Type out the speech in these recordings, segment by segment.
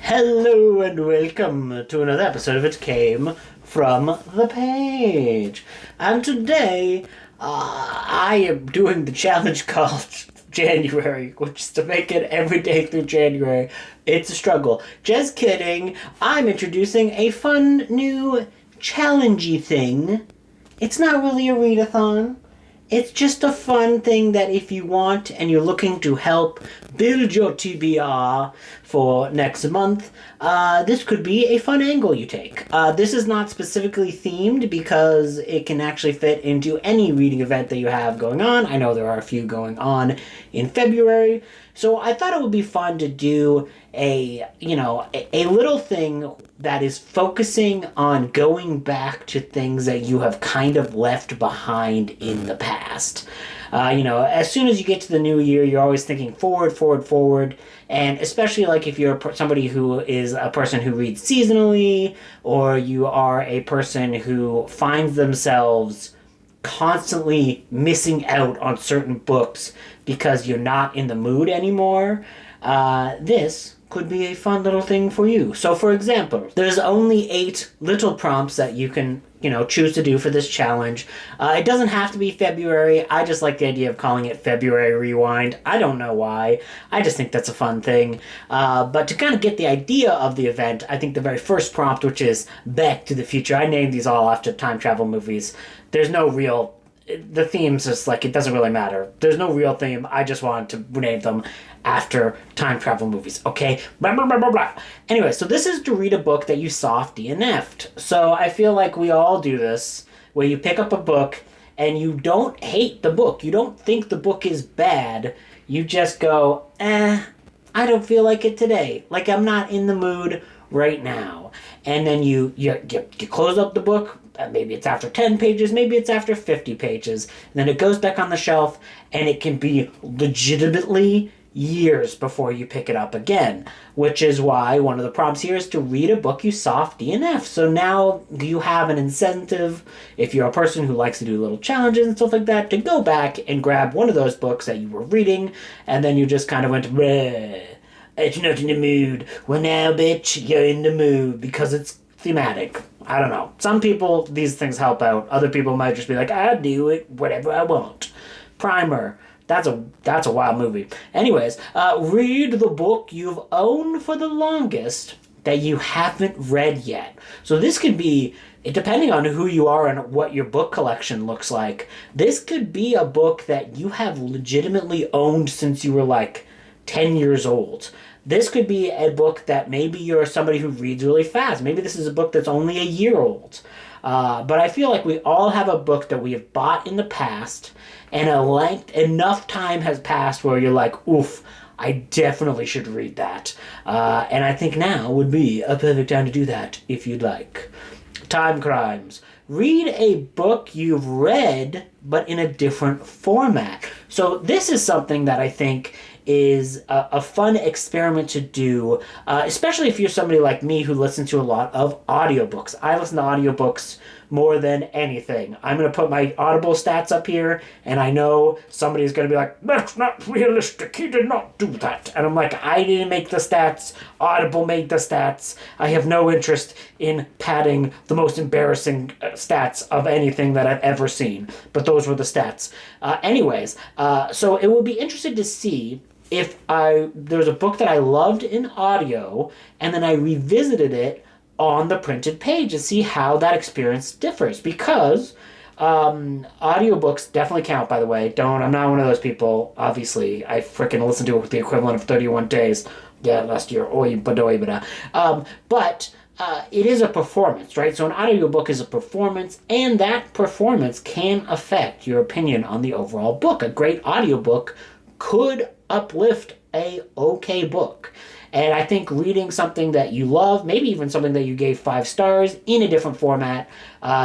Hello and welcome to another episode of It Came From the Page. And today, I am doing the challenge called January, which is to make it every day through January. It's a struggle. Just kidding. I'm introducing a fun new challengey thing. It's not really a readathon. It's just a fun thing that if you want and you're looking to help build your TBR for next month, this could be a fun angle you take. This is not specifically themed because it can actually fit into any reading event that you have going on. I know there are a few going on in February, so I thought it would be fun to do a little thing that is focusing on going back to things that you have kind of left behind in the past. As soon as you get to the new year, you're always thinking forward, and especially like if you're somebody who is a person who reads seasonally, or you are a person who finds themselves constantly missing out on certain books because you're not in the mood anymore, this could be a fun little thing for you. So, for example, there's only 8 little prompts that you can, choose to do for this challenge. It doesn't have to be February. I just like the idea of calling it February Rewind. I don't know why. I just think that's a fun thing. But to kind of get the idea of the event, I think the very first prompt, which is Back to the Future. I named these all after time travel movies. There's no real... The theme's just like, it doesn't really matter. There's no real theme. I just wanted to name them after time travel movies, okay? Blah, blah, blah, blah, blah. Anyway, so this is to read a book that you soft DNF'd. So I feel like we all do this, where you pick up a book and you don't hate the book. You don't think the book is bad. You just go, I don't feel like it today. Like, I'm not in the mood right now. And then you close up the book. Maybe it's after 10 pages, maybe it's after 50 pages. And then it goes back on the shelf, and it can be legitimately years before you pick it up again. Which is why one of the prompts here is to read a book you soft DNF. So now you have an incentive, if you're a person who likes to do little challenges and stuff like that, to go back and grab one of those books that you were reading, and then you just kind of went, bleh, it's not in the mood. Well, now, bitch, you're in the mood because it's thematic. I don't know. Some people, these things help out. Other people might just be like, I do it whatever I want. Primer. That's a wild movie. Anyways, read the book you've owned for the longest that you haven't read yet. So this could be, depending on who you are and what your book collection looks like, this could be a book that you have legitimately owned since you were like 10 years old. This could be a book that maybe you're somebody who reads really fast. Maybe this is a book that's only a year old. But I feel like we all have a book that we have bought in the past, and enough time has passed where you're like, oof, I definitely should read that. And I think now would be a perfect time to do that, if you'd like. Time crimes. Read a book you've read, but in a different format. So this is something that I think is a fun experiment to do, especially if you're somebody like me who listens to a lot of audiobooks. I listen to audiobooks more than anything. I'm going to put my Audible stats up here, and I know somebody's going to be like, that's not realistic, he did not do that. And I'm like, I didn't make the stats, Audible made the stats. I have no interest in padding the most embarrassing stats of anything that I've ever seen. But those were the stats. So it would be interesting to see if there's a book that I loved in audio, and then I revisited it on the printed page and see how that experience differs. Because audiobooks definitely count, by the way. I'm not one of those people, obviously. I freaking listened to it with the equivalent of 31 days. Yeah, last year. But it is a performance, right? So an audiobook is a performance, and that performance can affect your opinion on the overall book. A great audiobook could uplift a okay book. And I think reading something that you love, maybe even something that you gave 5 stars in a different format,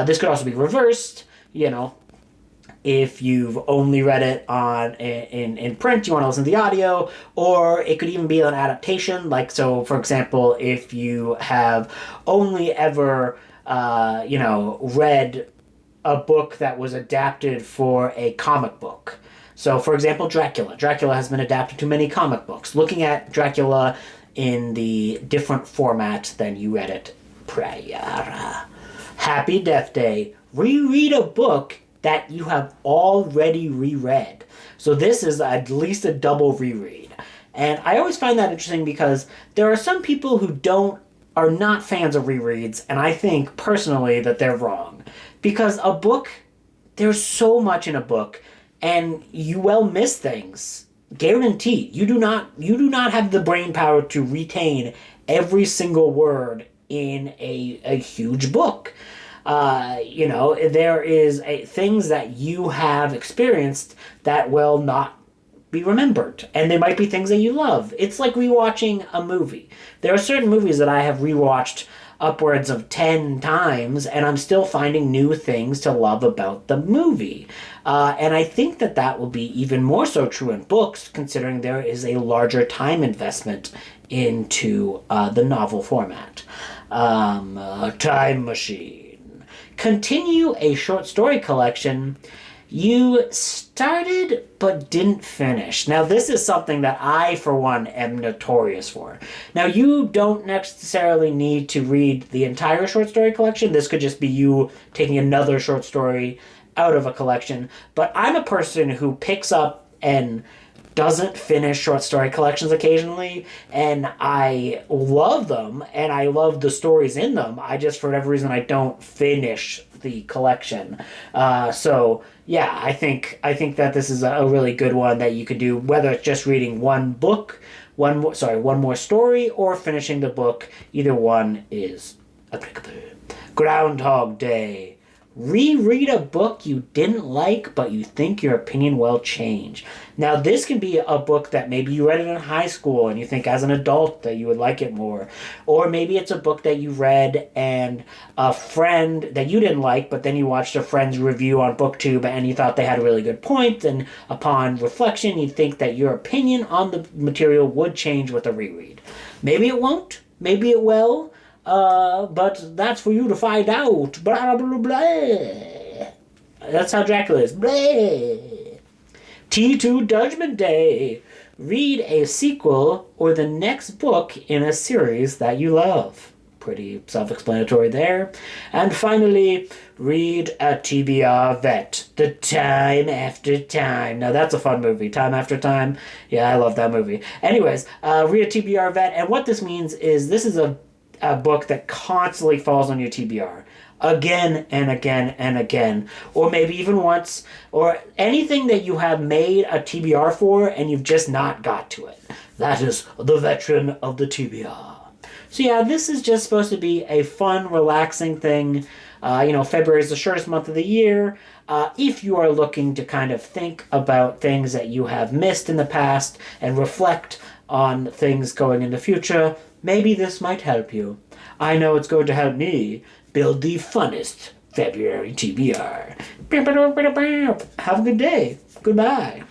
this could also be reversed, if you've only read it in print, you want to listen to the audio, or it could even be an adaptation. Like, so for example, if you have only ever, read a book that was adapted for a comic book. So, for example, Dracula. Dracula has been adapted to many comic books. Looking at Dracula in the different format than you read it prior. Happy Death Day. Reread a book that you have already reread. So this is at least a double reread. And I always find that interesting because there are some people who are not fans of rereads, and I think personally that they're wrong. Because a book, there's so much in a book, and you will miss things. Guaranteed. You do not have the brain power to retain every single word in a huge book. There is things that you have experienced that will not be remembered, and there might be things that you love. It's like rewatching a movie. There are certain movies that I have rewatched upwards of 10 times, and I'm still finding new things to love about the movie. And I think that will be even more so true in books, considering there is a larger time investment into the novel format. Time Machine. Continue a short story collection you started but didn't finish. Now, this is something that I, for one, am notorious for. Now, you don't necessarily need to read the entire short story collection. This could just be you taking another short story out of a collection. But I'm a person who picks up and doesn't finish short story collections occasionally, and I love them, and I love the stories in them. I just, for whatever reason, I don't finish the collection. Yeah, I think that this is a really good one that you could do, whether it's just reading one more story, or finishing the book. Either one is applicable. Groundhog Day. Reread a book you didn't like, but you think your opinion will change. Now, this can be a book that maybe you read it in high school and you think as an adult that you would like it more. Or maybe it's a book that you read and a friend that you didn't like, but then you watched a friend's review on BookTube and you thought they had a really good point, and upon reflection, you think that your opinion on the material would change with a reread. Maybe it won't. Maybe it will. But that's for you to find out. Blah, blah, blah. That's how Dracula is. Blah. T2 Judgment Day. Read a sequel or the next book in a series that you love. Pretty self-explanatory there. And finally, read a TBR Vet. The Time After Time. Now that's a fun movie. Time After Time. Yeah, I love that movie. Anyways, read a TBR Vet. And what this means is this is a book that constantly falls on your TBR again and again and again, or maybe even once, or anything that you have made a TBR for and you've just not got to it. That is the veteran of the TBR. So yeah, this is just supposed to be a fun, relaxing thing. February is the shortest month of the year. If you are looking to kind of think about things that you have missed in the past and reflect on things going in the future, maybe this might help you. I know it's going to help me build the funnest February TBR. Have a good day. Goodbye.